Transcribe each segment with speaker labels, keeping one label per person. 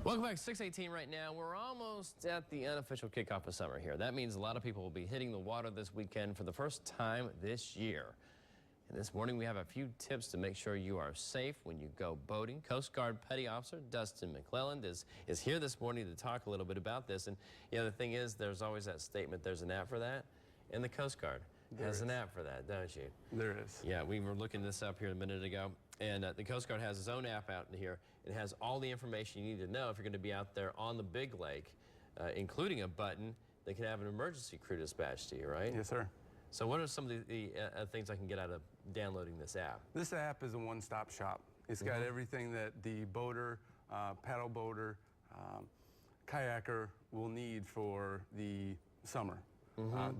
Speaker 1: Welcome back, 6:18 right now. We're almost at the unofficial kickoff of summer here. That means a lot of people will be hitting the water this weekend for the first time this year. And this morning we have a few tips to make sure you are safe when you go boating. Coast Guard Petty Officer Dustin McClelland is here this morning to talk a little bit about this. And the thing is, there's always that statement, there's an app for that. And the Coast Guard has an app for that, don't you?
Speaker 2: There is.
Speaker 1: Yeah, we were looking this up here a minute ago. And the Coast Guard has its own app out in here. It has all the information you need to know if you're going to be out there on the big lake, including a button that can have an emergency crew dispatched to you, right?
Speaker 2: Yes, sir.
Speaker 1: So what are some of the things I can get out of downloading this app?
Speaker 2: This app is a one-stop shop. It's got everything that the boater, paddle boater, kayaker will need for the summer.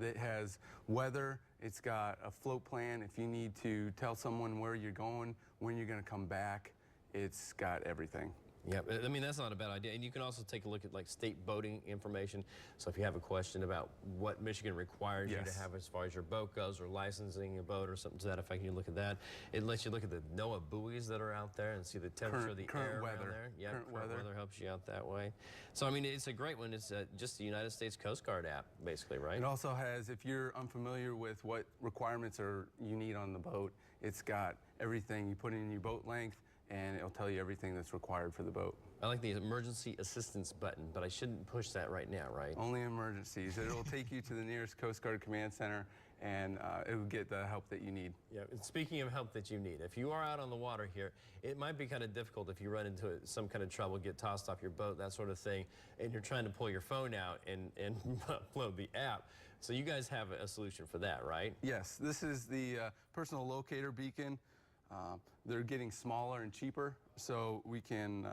Speaker 2: It has weather, it's got a float plan. If you need to tell someone where you're going, when you're going to come back, it's got everything.
Speaker 1: Yeah, I mean, that's not a bad idea. And you can also take a look at like state boating information. So if you have a question about what Michigan requires you to have as far as your boat goes, or licensing a boat or something to that effect, you look at that. It lets you look at the NOAA buoys that are out there and see the temperature of the air around there. Yeah, current weather helps you out that way. So I mean, it's a great one. It's just the United States Coast Guard app, basically, right?
Speaker 2: It also has, if you're unfamiliar with what requirements you need on the boat, it's got everything. You put in your boat length, and it'll tell you everything that's required for the boat.
Speaker 1: I like the emergency assistance button, but I shouldn't push that right now, right?
Speaker 2: Only emergencies. It'll take you to the nearest Coast Guard Command Center, and it'll get the help that you need.
Speaker 1: Yeah, and speaking of help that you need, if you are out on the water here, it might be kind of difficult if you run into some kind of trouble, get tossed off your boat, that sort of thing, and you're trying to pull your phone out and upload the app. So you guys have a solution for that, right?
Speaker 2: Yes, this is the personal locator beacon. They're getting smaller and cheaper, so we can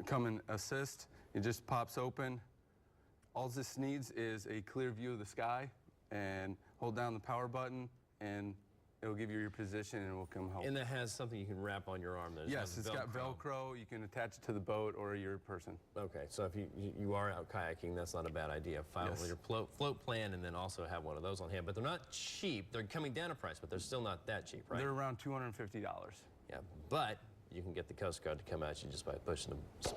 Speaker 2: come and assist. It just pops open. All this needs is a clear view of the sky, and hold down the power button, and it'll give you your position, and it will come help.
Speaker 1: And that has something you can wrap on your arm.
Speaker 2: Yes, it's got Velcro. You can attach it to the boat or your person.
Speaker 1: Okay, so if you are out kayaking, that's not a bad idea. File with your float plan, and then also have one of those on hand. But they're not cheap. They're coming down a price, but they're still not that cheap, right?
Speaker 2: They're around $250.
Speaker 1: Yeah, but you can get the Coast Guard to come at you just by pushing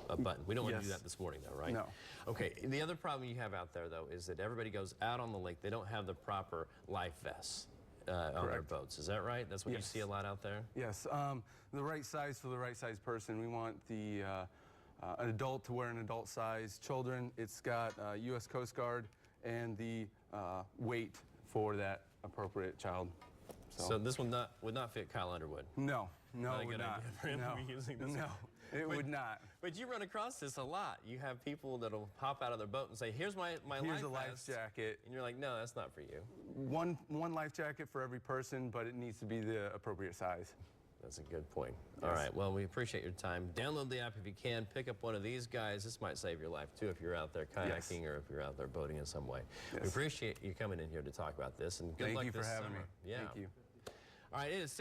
Speaker 1: a button. We don't want to do that this morning, though, right?
Speaker 2: No.
Speaker 1: Okay, the other problem you have out there, though, is that everybody goes out on the lake. They don't have the proper life vests on their boats. Is that right? That's what you see a lot out there?
Speaker 2: Yes. The right size for the right size person. We want the an adult to wear an adult size. Children, it's got U.S. Coast Guard and the weight for that appropriate child.
Speaker 1: So this one would not fit Kyle Underwood?
Speaker 2: No, it would not. No, it would not.
Speaker 1: But you run across this a lot. You have people that'll hop out of their boat and say, here's my
Speaker 2: Here's
Speaker 1: life
Speaker 2: life
Speaker 1: vest.
Speaker 2: jacket.
Speaker 1: And you're like, no, that's not for you.
Speaker 2: One life jacket for every person, but it needs to be the appropriate size.
Speaker 1: That's a good point. All right, well, we appreciate your time. Download the app if you can. Pick up one of these guys. This might save your life, too, if you're out there kayaking or if you're out there boating in some way. We appreciate you coming in here to talk about this, and good luck this summer.
Speaker 2: Thank you for having me.
Speaker 1: Yeah.
Speaker 2: Thank you.
Speaker 1: All right, it is